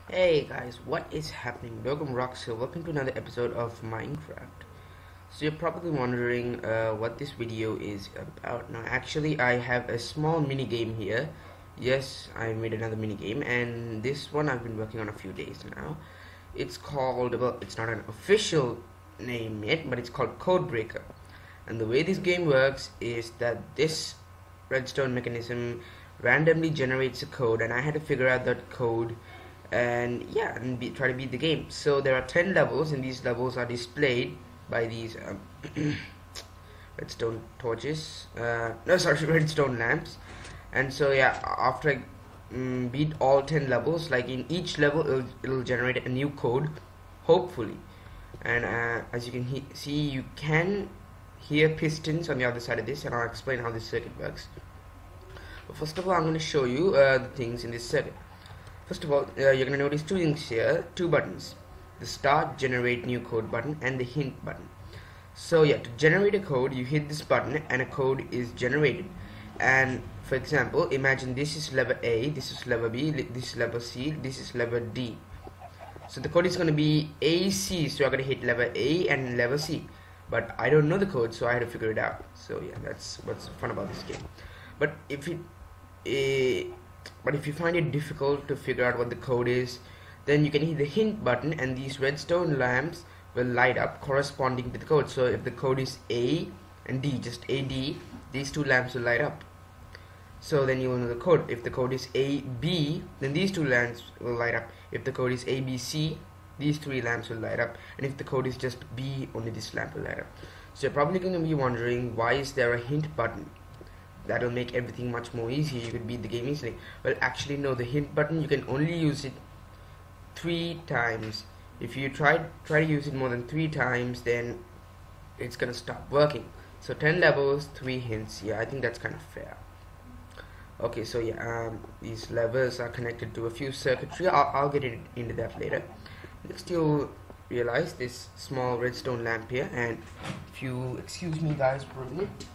Hey guys, what is happening? Welcome Rocks here. Welcome to another episode of Minecraft. So you're probably wondering what this video is about. Now actually I have a small mini game here. Yes, I made another mini game, and this one I've been working on a few days now. It's called, well, it's not an official name yet, but it's called Codebreaker. And the way this game works is that this redstone mechanism randomly generates a code, and I had to figure out that code and yeah, and try to beat the game. So there are 10 levels, and these levels are displayed by these redstone torches, no sorry, redstone lamps. And so yeah, after I beat all 10 levels, like in each level it'll generate a new code, hopefully. And as you can see, you can hear pistons on the other side of this, and I'll explain how this circuit works. But first of all, I'm going to show you the things in this circuit. First of all, you're going to notice two things here, two buttons: the start generate new code button and the hint button. So yeah, to generate a code, you hit this button and a code is generated. And for example, imagine this is lever A, this is lever B, this is lever C, this is lever D. So the code is going to be AC, so I'm going to hit lever A and lever C. But I don't know the code, so I had to figure it out. So yeah, that's what's fun about this game. But if you find it difficult to figure out what the code is, then you can hit the hint button and these redstone lamps will light up corresponding to the code. So if the code is A and D, just AD, these two lamps will light up. So then you will know the code. If the code is AB, then these two lamps will light up. If the code is ABC, these three lamps will light up. And if the code is just B, only this lamp will light up. So you're probably going to be wondering, why is there a hint button? That'll make everything much more easier. You could beat the game easily. Well, actually no, the hint button, you can only use it 3 times. If you try to use it more than 3 times, then it's gonna stop working. So 10 levels, 3 hints. Yeah, I think that's kind of fair. Okay, so yeah, these levers are connected to a few circuitry. I'll get into that later. Next, you'll realize this small redstone lamp here, and if you excuse me guys for a minute.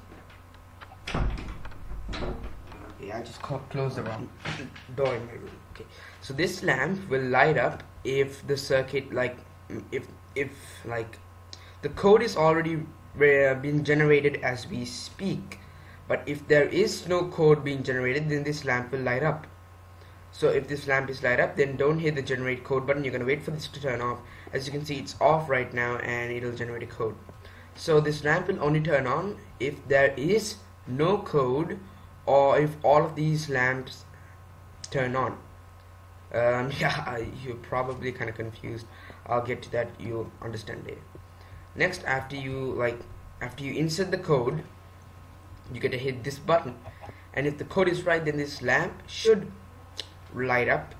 Okay, I just closed the wrong door in my room. Okay, so this lamp will light up if the circuit, like if like the code is already being generated as we speak. But if there is no code being generated, then this lamp will light up. So if this lamp is light up, then don't hit the generate code button. You're gonna wait for this to turn off. As you can see, it's off right now, and it'll generate a code. So this lamp will only turn on if there is no code, or if all of these lamps turn on. Yeah, you're probably kind of confused. I'll get to that. You'll understand later. Next, after you insert the code, you get to hit this button, and if the code is right, then this lamp should light up.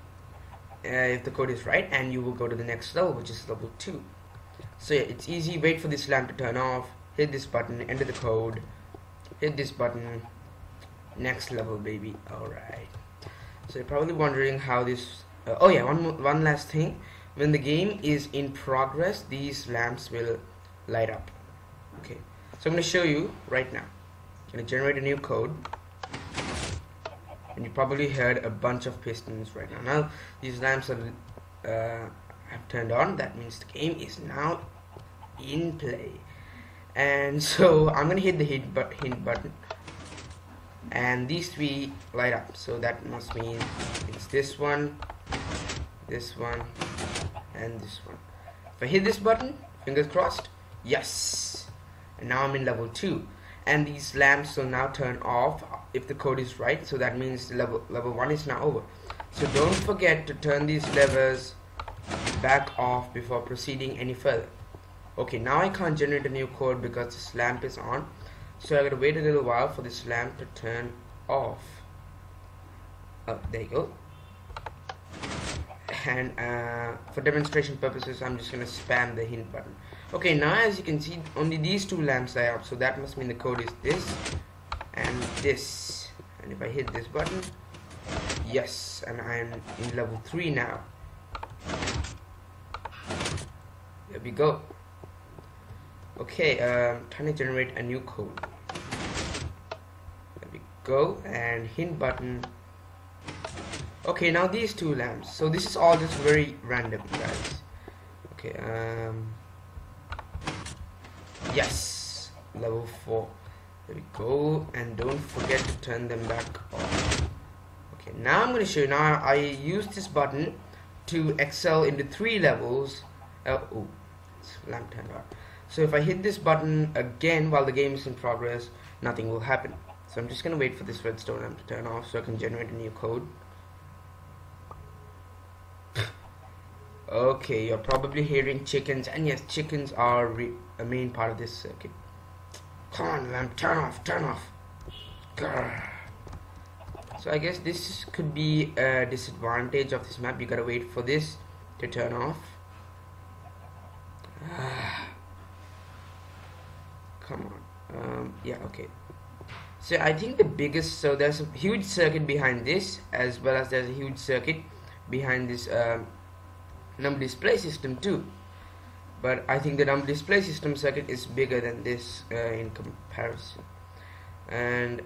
If the code is right, and you will go to the next level, which is level 2. So yeah, it's easy. Wait for this lamp to turn off, hit this button, enter the code, hit this button, next level, baby. Alright, so you're probably wondering how this oh yeah, one last thing: when the game is in progress, these lamps will light up. Okay, so I'm going to show you right now. I'm going to generate a new code, and you probably heard a bunch of pistons right now. Now these lamps are have turned on. That means the game is now in play. And so I'm gonna hit the hint button, and these 3 light up. So that must mean it's this one, and this one. If I hit this button, fingers crossed, yes, and now I'm in level 2, and these lamps will now turn off if the code is right. So that means level 1 is now over. So don't forget to turn these levers back off before proceeding any further. Okay, now I can't generate a new code because this lamp is on, so I gotta wait a little while for this lamp to turn off. Oh, there you go. And for demonstration purposes, I'm just gonna spam the hint button. Okay, now as you can see, only these 2 lamps light up, so that must mean the code is this and this. And if I hit this button, yes, and I'm in level 3 now. There we go. Okay, trying to generate a new code. There we go, and hint button, Okay, now these two lamps. So this is all just very random, guys. Okay, yes, level 4. There we go, and don't forget to turn them back on. Okay, now I'm going to show you. Now I use this button to excel into 3 levels. Oh, it's lamp turned on. So if I hit this button again while the game is in progress, nothing will happen. So I'm just going to wait for this redstone lamp to turn off so I can generate a new code. Okay, you're probably hearing chickens, and yes, chickens are a main part of this circuit. Come on, lamp, turn off, turn off. Grr. So I guess this could be a disadvantage of this map. You gotta wait for this to turn off. Come on. Yeah, okay. So I think the biggest, so there's a huge circuit behind this, as well as there's a huge circuit behind this number display system too. But I think the number display system circuit is bigger than this in comparison. And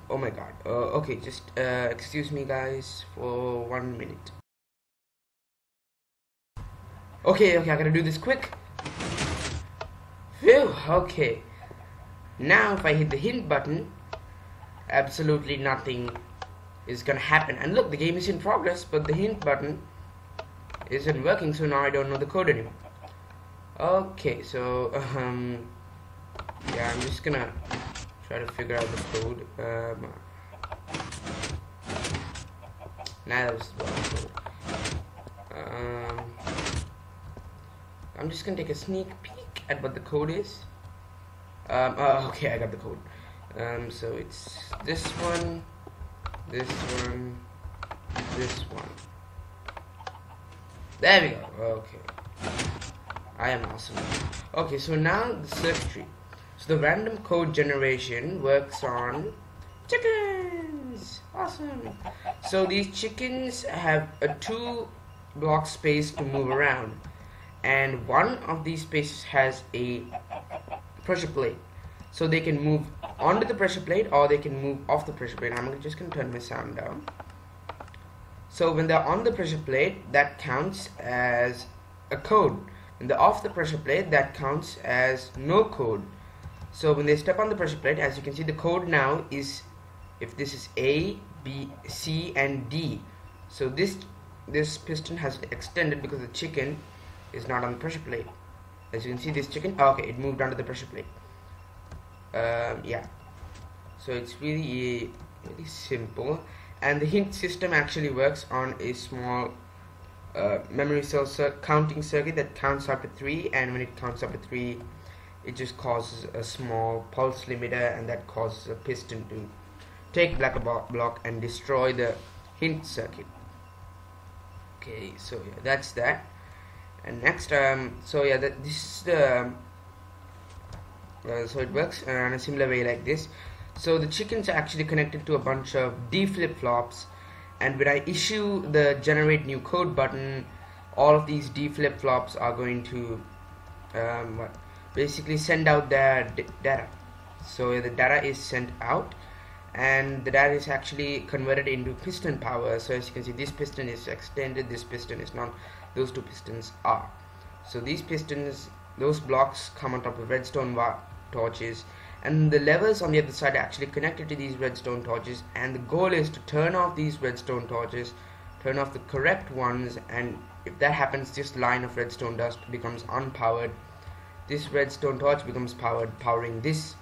oh my god. Okay, just excuse me guys for 1 minute. Okay, I gotta do this quick. Phew, okay. Now if I hit the hint button, absolutely nothing is gonna happen. And look, the game is in progress, but the hint button isn't working, so now I don't know the code anymore. Okay, so yeah, I'm just gonna try to figure out the code. Nah, that was the wrong code. I'm just gonna take a sneak peek at what the code is. Okay, I got the code. So it's this one, this one, this one. There we go. Okay, I am awesome. Okay, so now the circuitry. So the random code generation works on chickens. Awesome. So these chickens have a 2-block space to move around, and one of these spaces has a pressure plate, so they can move onto the pressure plate or they can move off the pressure plate. I'm just gonna turn my sound down. So when they're on the pressure plate, that counts as a code. When they're off the pressure plate, that counts as no code. So when they step on the pressure plate, as you can see, the code now is, if this is A, B, C, and D. So this piston has extended because the chicken is not on the pressure plate. As you can see, this chicken, okay, it moved onto the pressure plate. Yeah. So it's really simple. And the hint system actually works on a small memory cell counting circuit that counts up to 3, and when it counts up to 3, it just causes a small pulse limiter, and that causes a piston to take black block and destroy the hint circuit. Okay, so yeah, that's that. And next, so yeah, this is the so it works in a similar way like this. So the chickens are actually connected to a bunch of D flip-flops, and when I issue the generate new code button, all of these D flip-flops are going to basically send out their data. So the data is sent out, and the data is actually converted into piston power. So as you can see, this piston is extended, this piston is not. Those two pistons are. So these pistons, those blocks come on top of redstone torches, and the levers on the other side are actually connected to these redstone torches, and the goal is to turn off these redstone torches, turn off the correct ones, and if that happens, this line of redstone dust becomes unpowered. This redstone torch becomes powered, powering this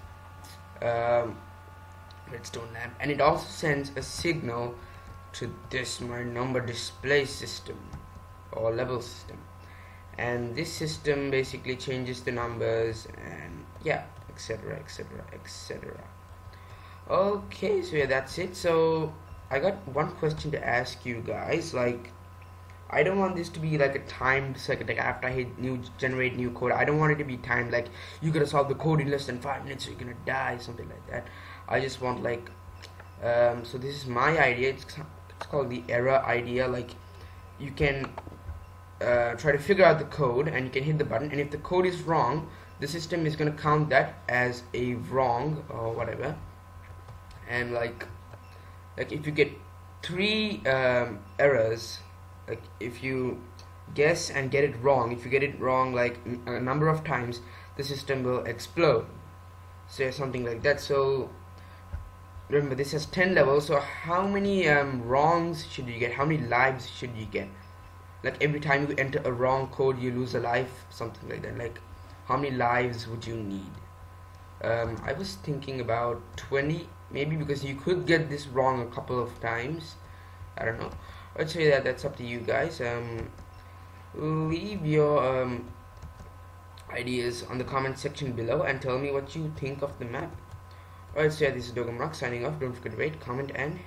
redstone lamp, and it also sends a signal to this my number display system or level system, and this system basically changes the numbers, and yeah, etc, etc, etc. Okay, so yeah, that's it. So I got one question to ask you guys. Like, I don't want this to be like a timed circuit, like after I hit generate new code. I don't want it to be timed, like you gotta solve the code in less than 5 minutes or you're gonna die, something like that. I just want like so this is my idea. It's called the error idea. Like, you can try to figure out the code, and you can hit the button, and if the code is wrong, the system is going to count that as a wrong or whatever. And like if you get 3 errors. Like if you guess and get it wrong, if you get it wrong like a number of times, the system will explode. So something like that. So remember, this has 10 levels. So how many wrongs should you get? How many lives should you get? Like every time you enter a wrong code, you lose a life, something like that. Like how many lives would you need? I was thinking about 20 maybe, because you could get this wrong a couple of times. I don't know. I'd say that that's up to you guys. Leave your ideas on the comment section below and tell me what you think of the map. Alright, so yeah, this is Dogamrock signing off. Don't forget to rate, comment, and